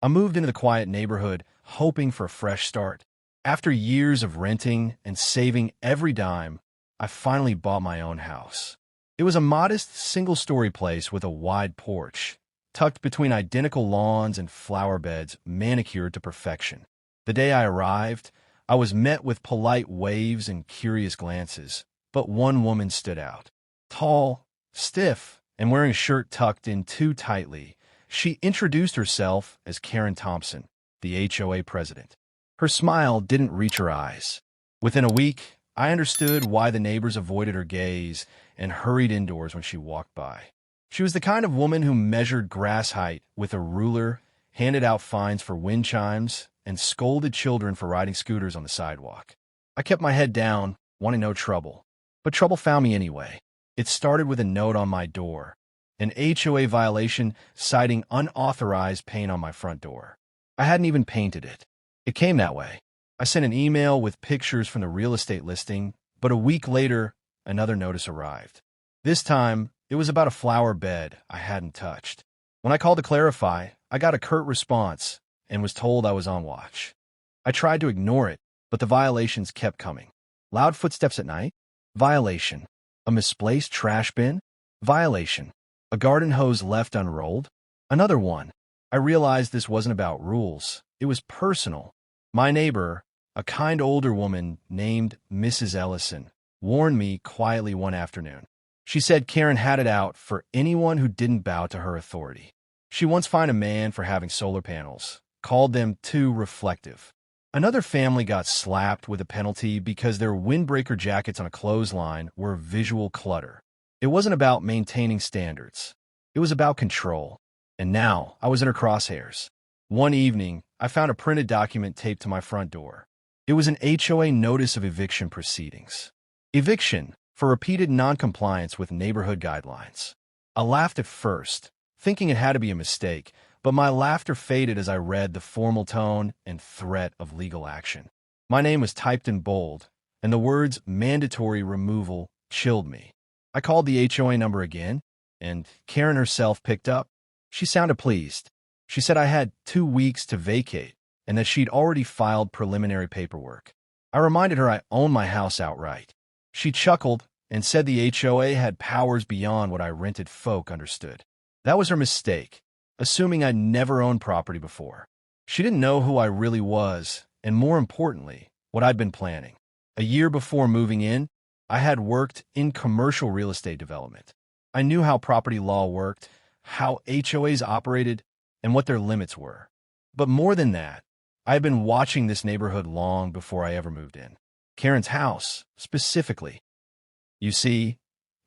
I moved into the quiet neighborhood, hoping for a fresh start. After years of renting and saving every dime, I finally bought my own house. It was a modest, single-story place with a wide porch, tucked between identical lawns and flower beds manicured to perfection. The day I arrived, I was met with polite waves and curious glances, but one woman stood out. Tall, stiff, and wearing a shirt tucked in too tightly, she introduced herself as Karen Thompson, the HOA president. Her smile didn't reach her eyes. Within a week, I understood why the neighbors avoided her gaze and hurried indoors when she walked by. She was the kind of woman who measured grass height with a ruler, handed out fines for wind chimes, and scolded children for riding scooters on the sidewalk. I kept my head down, wanting no trouble. But trouble found me anyway. It started with a note on my door, an HOA violation citing unauthorized paint on my front door. I hadn't even painted it. It came that way. I sent an email with pictures from the real estate listing, but a week later, another notice arrived. This time, it was about a flower bed I hadn't touched. When I called to clarify, I got a curt response and was told I was on watch. I tried to ignore it, but the violations kept coming. Loud footsteps at night? Violation. A misplaced trash bin? Violation. A garden hose left unrolled? Another one. I realized this wasn't about rules. It was personal. My neighbor, a kind older woman named Mrs. Ellison, warned me quietly one afternoon. She said Karen had it out for anyone who didn't bow to her authority. She once fined a man for having solar panels, called them too reflective. Another family got slapped with a penalty because their windbreaker jackets on a clothesline were visual clutter. It wasn't about maintaining standards. It was about control. And now I was in her crosshairs. One evening, I found a printed document taped to my front door. It was an HOA notice of eviction proceedings. Eviction for repeated noncompliance with neighborhood guidelines. I laughed at first, thinking it had to be a mistake, but my laughter faded as I read the formal tone and threat of legal action. My name was typed in bold, and the words mandatory removal chilled me. I called the HOA number again, and Karen herself picked up. She sounded pleased. She said I had 2 weeks to vacate and that she'd already filed preliminary paperwork. I reminded her I owned my house outright. She chuckled and said the HOA had powers beyond what I rented folk understood. That was her mistake, assuming I'd never owned property before. She didn't know who I really was, and more importantly, what I'd been planning. A year before moving in, I had worked in commercial real estate development. I knew how property law worked, how HOAs operated, and what their limits were. But more than that, I had been watching this neighborhood long before I ever moved in. Karen's house, specifically. You see,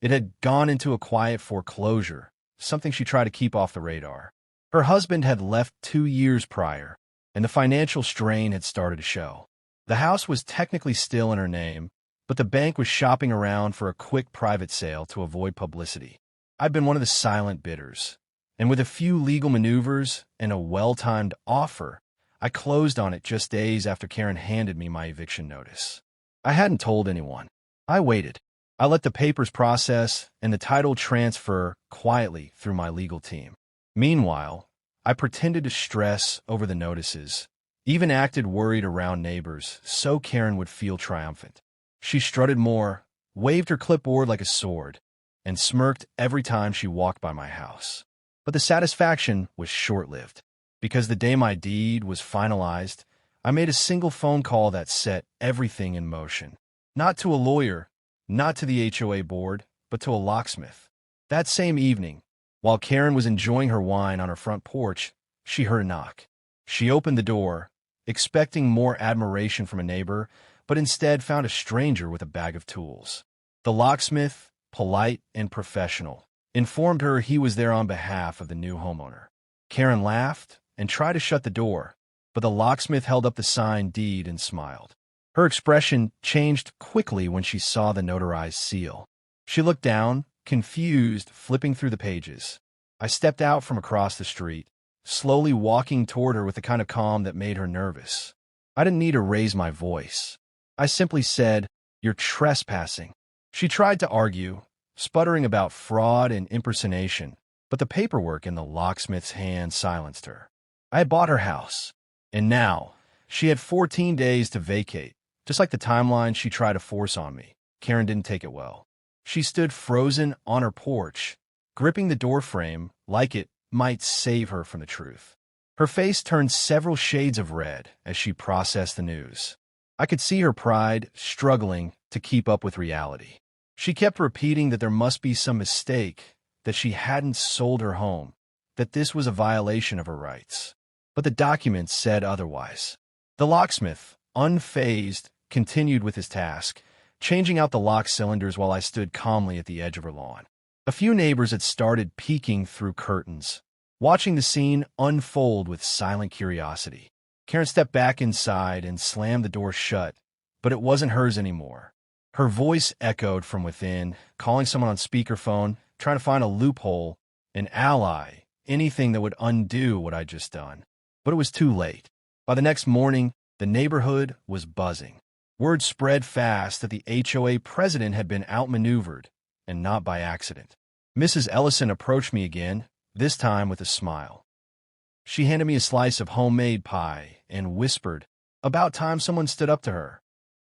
it had gone into a quiet foreclosure, something she tried to keep off the radar. Her husband had left 2 years prior, and the financial strain had started to show. The house was technically still in her name, but the bank was shopping around for a quick private sale to avoid publicity. I'd been one of the silent bidders, and with a few legal maneuvers and a well-timed offer, I closed on it just days after Karen handed me my eviction notice. I hadn't told anyone. I waited. I let the papers process and the title transfer quietly through my legal team. Meanwhile, I pretended to stress over the notices, even acted worried around neighbors so Karen would feel triumphant. She strutted more, waved her clipboard like a sword, and smirked every time she walked by my house. But the satisfaction was short-lived. Because the day my deed was finalized, I made a single phone call that set everything in motion. Not to a lawyer, not to the HOA board, but to a locksmith. That same evening, while Karen was enjoying her wine on her front porch, she heard a knock. She opened the door, expecting more admiration from a neighbor, but instead found a stranger with a bag of tools. The locksmith, polite and professional, informed her he was there on behalf of the new homeowner. Karen laughed and tried to shut the door, but the locksmith held up the signed deed and smiled. Her expression changed quickly when she saw the notarized seal. She looked down, confused, flipping through the pages. I stepped out from across the street, slowly walking toward her with the kind of calm that made her nervous. I didn't need to raise my voice. I simply said, "You're trespassing." She tried to argue, sputtering about fraud and impersonation, but the paperwork in the locksmith's hand silenced her. I had bought her house, and now she had 14 days to vacate. Just like the timeline she tried to force on me, Karen didn't take it well. She stood frozen on her porch, gripping the doorframe like it might save her from the truth. Her face turned several shades of red as she processed the news. I could see her pride struggling to keep up with reality. She kept repeating that there must be some mistake, that she hadn't sold her home, that this was a violation of her rights. But the documents said otherwise. The locksmith, unfazed, continued with his task, changing out the lock cylinders while I stood calmly at the edge of her lawn. A few neighbors had started peeking through curtains, watching the scene unfold with silent curiosity. Karen stepped back inside and slammed the door shut, but it wasn't hers anymore. Her voice echoed from within, calling someone on speakerphone, trying to find a loophole, an ally, anything that would undo what I'd just done. But it was too late. By the next morning, the neighborhood was buzzing. Word spread fast that the HOA president had been outmaneuvered, and not by accident. Mrs. Ellison approached me again, this time with a smile. She handed me a slice of homemade pie and whispered, "About time someone stood up to her."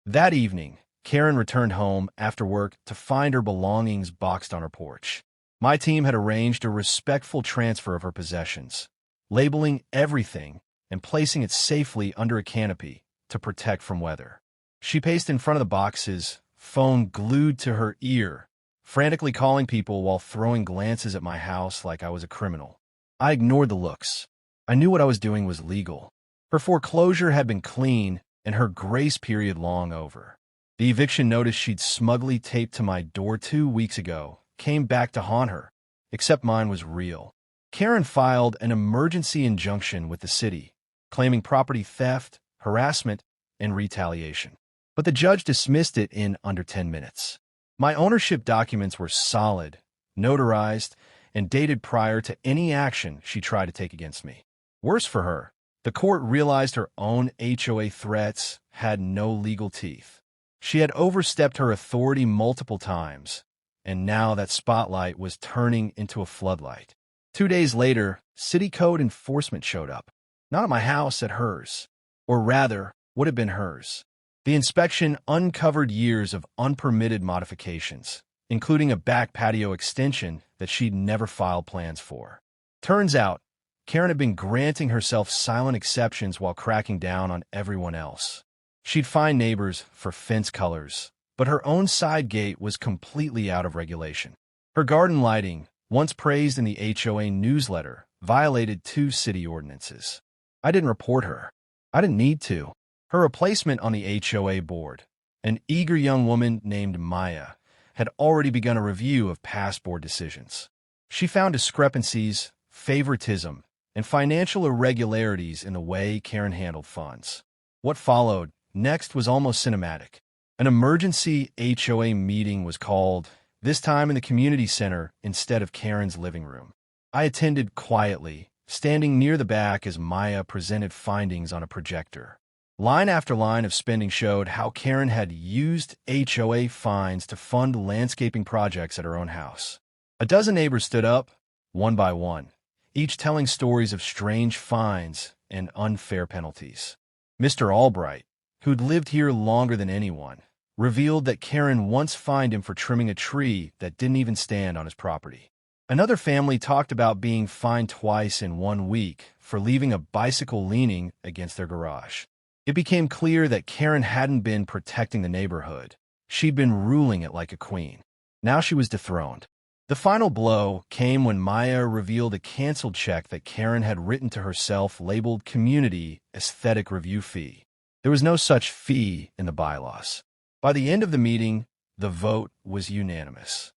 That evening, Karen returned home after work to find her belongings boxed on her porch. My team had arranged a respectful transfer of her possessions, labeling everything and placing it safely under a canopy to protect from weather. She paced in front of the boxes, phone glued to her ear, frantically calling people while throwing glances at my house like I was a criminal. I ignored the looks. I knew what I was doing was legal. Her foreclosure had been clean and her grace period long over. The eviction notice she'd smugly taped to my door 2 weeks ago came back to haunt her, except mine was real. Karen filed an emergency injunction with the city, claiming property theft, harassment, and retaliation. But the judge dismissed it in under 10 minutes. My ownership documents were solid, notarized, and dated prior to any action she tried to take against me. Worse for her, the court realized her own HOA threats had no legal teeth. She had overstepped her authority multiple times, and now that spotlight was turning into a floodlight. 2 days later, city code enforcement showed up. Not at my house, at hers. Or rather, would have been hers. The inspection uncovered years of unpermitted modifications, including a back patio extension that she'd never filed plans for. Turns out, Karen had been granting herself silent exceptions while cracking down on everyone else. She'd fine neighbors for fence colors, but her own side gate was completely out of regulation. Her garden lighting, once praised in the HOA newsletter, violated 2 city ordinances. I didn't report her. I didn't need to. Her replacement on the HOA board, an eager young woman named Maya, had already begun a review of past board decisions. She found discrepancies, favoritism, and financial irregularities in the way Karen handled funds. What followed next was almost cinematic. An emergency HOA meeting was called, this time in the community center instead of Karen's living room. I attended quietly, standing near the back as Maya presented findings on a projector. Line after line of spending showed how Karen had used HOA fines to fund landscaping projects at her own house. A dozen neighbors stood up, one by one, each telling stories of strange fines and unfair penalties. Mr. Albright, who'd lived here longer than anyone, revealed that Karen once fined him for trimming a tree that didn't even stand on his property. Another family talked about being fined twice in 1 week for leaving a bicycle leaning against their garage. It became clear that Karen hadn't been protecting the neighborhood. She'd been ruling it like a queen. Now she was dethroned. The final blow came when Maya revealed a canceled check that Karen had written to herself labeled Community Aesthetic Review Fee. There was no such fee in the bylaws. By the end of the meeting, the vote was unanimous.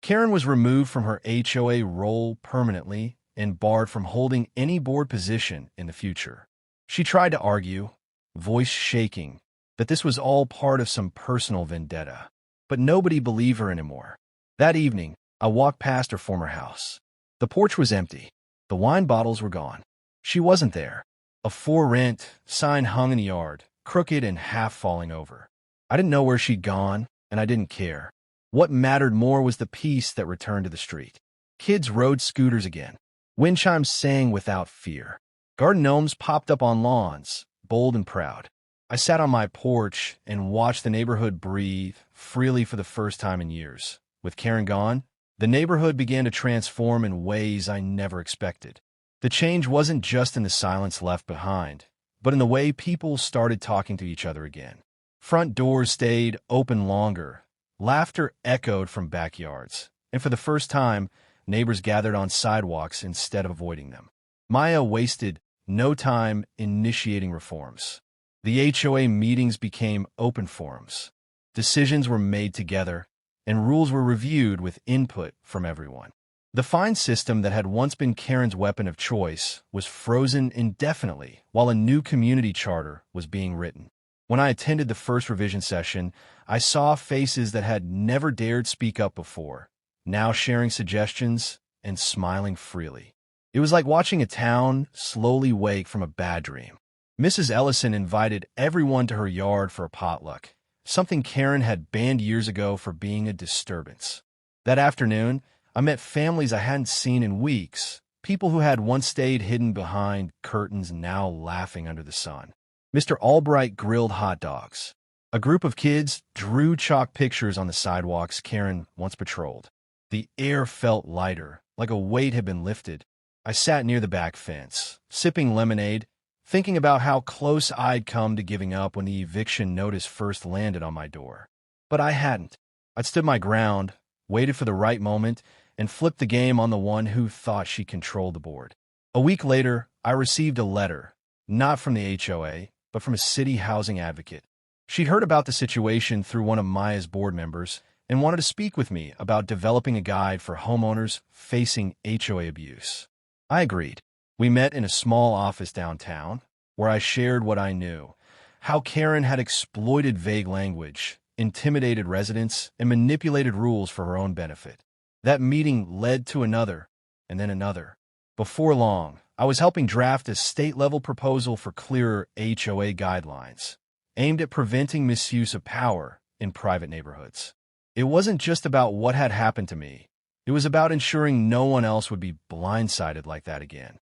Karen was removed from her HOA role permanently and barred from holding any board position in the future. She tried to argue, voice shaking, that this was all part of some personal vendetta. But nobody believed her anymore. That evening, I walked past her former house. The porch was empty. The wine bottles were gone. She wasn't there. A for rent sign hung in the yard, crooked and half falling over. I didn't know where she'd gone, and I didn't care. What mattered more was the peace that returned to the street. Kids rode scooters again. Wind chimes sang without fear. Garden gnomes popped up on lawns, bold and proud. I sat on my porch and watched the neighborhood breathe freely for the first time in years. With Karen gone, the neighborhood began to transform in ways I never expected. The change wasn't just in the silence left behind, but in the way people started talking to each other again. Front doors stayed open longer. Laughter echoed from backyards, and for the first time, neighbors gathered on sidewalks instead of avoiding them. Maya wasted no time initiating reforms. The HOA meetings became open forums. Decisions were made together, and rules were reviewed with input from everyone. The fine system that had once been Karen's weapon of choice was frozen indefinitely while a new community charter was being written. When I attended the first revision session, I saw faces that had never dared speak up before, now sharing suggestions and smiling freely. It was like watching a town slowly wake from a bad dream. Mrs. Ellison invited everyone to her yard for a potluck, something Karen had banned years ago for being a disturbance. That afternoon, I met families I hadn't seen in weeks, people who had once stayed hidden behind curtains now laughing under the sun. Mr. Albright grilled hot dogs. A group of kids drew chalk pictures on the sidewalks Karen once patrolled. The air felt lighter, like a weight had been lifted. I sat near the back fence, sipping lemonade, thinking about how close I'd come to giving up when the eviction notice first landed on my door. But I hadn't. I'd stood my ground, waited for the right moment, and flipped the game on the one who thought she controlled the board. A week later, I received a letter, not from the HOA, but from a city housing advocate. She'd heard about the situation through one of Maya's board members and wanted to speak with me about developing a guide for homeowners facing HOA abuse. I agreed. We met in a small office downtown, where I shared what I knew, how Karen had exploited vague language, intimidated residents, and manipulated rules for her own benefit. That meeting led to another, and then another. Before long, I was helping draft a state-level proposal for clearer HOA guidelines, aimed at preventing misuse of power in private neighborhoods. It wasn't just about what had happened to me. It was about ensuring no one else would be blindsided like that again.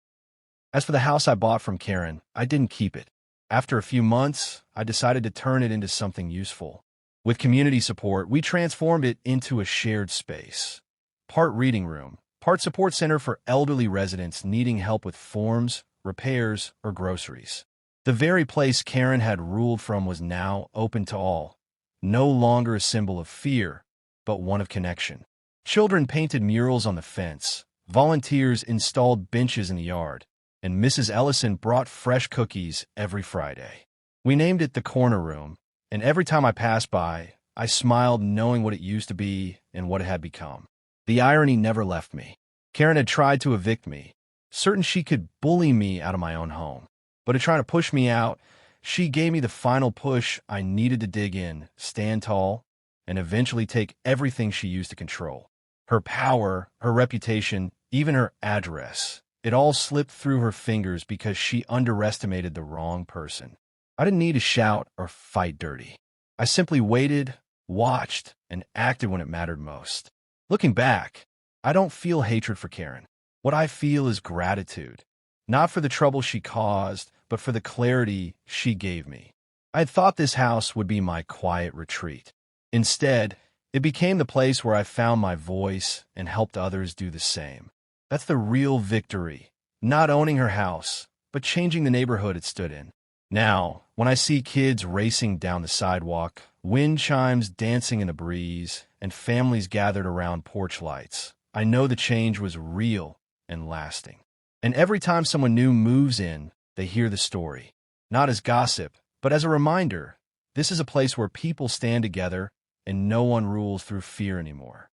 As for the house I bought from Karen, I didn't keep it. After a few months, I decided to turn it into something useful. With community support, we transformed it into a shared space. Part reading room, part support center for elderly residents needing help with forms, repairs, or groceries. The very place Karen had ruled from was now open to all, no longer a symbol of fear, but one of connection. Children painted murals on the fence, volunteers installed benches in the yard, and Mrs. Ellison brought fresh cookies every Friday. We named it the Corner Room, and every time I passed by, I smiled knowing what it used to be and what it had become. The irony never left me. Karen had tried to evict me, certain she could bully me out of my own home. But in trying to push me out, she gave me the final push I needed to dig in, stand tall, and eventually take everything she used to control. Her power, her reputation, even her address. It all slipped through her fingers because she underestimated the wrong person. I didn't need to shout or fight dirty. I simply waited, watched, and acted when it mattered most. Looking back, I don't feel hatred for Karen. What I feel is gratitude, not for the trouble she caused, but for the clarity she gave me. I had thought this house would be my quiet retreat. Instead, it became the place where I found my voice and helped others do the same. That's the real victory, not owning her house, but changing the neighborhood it stood in. Now, when I see kids racing down the sidewalk, wind chimes dancing in the breeze, and families gathered around porch lights, I know the change was real and lasting. And every time someone new moves in, they hear the story, not as gossip, but as a reminder, this is a place where people stand together and no one rules through fear anymore.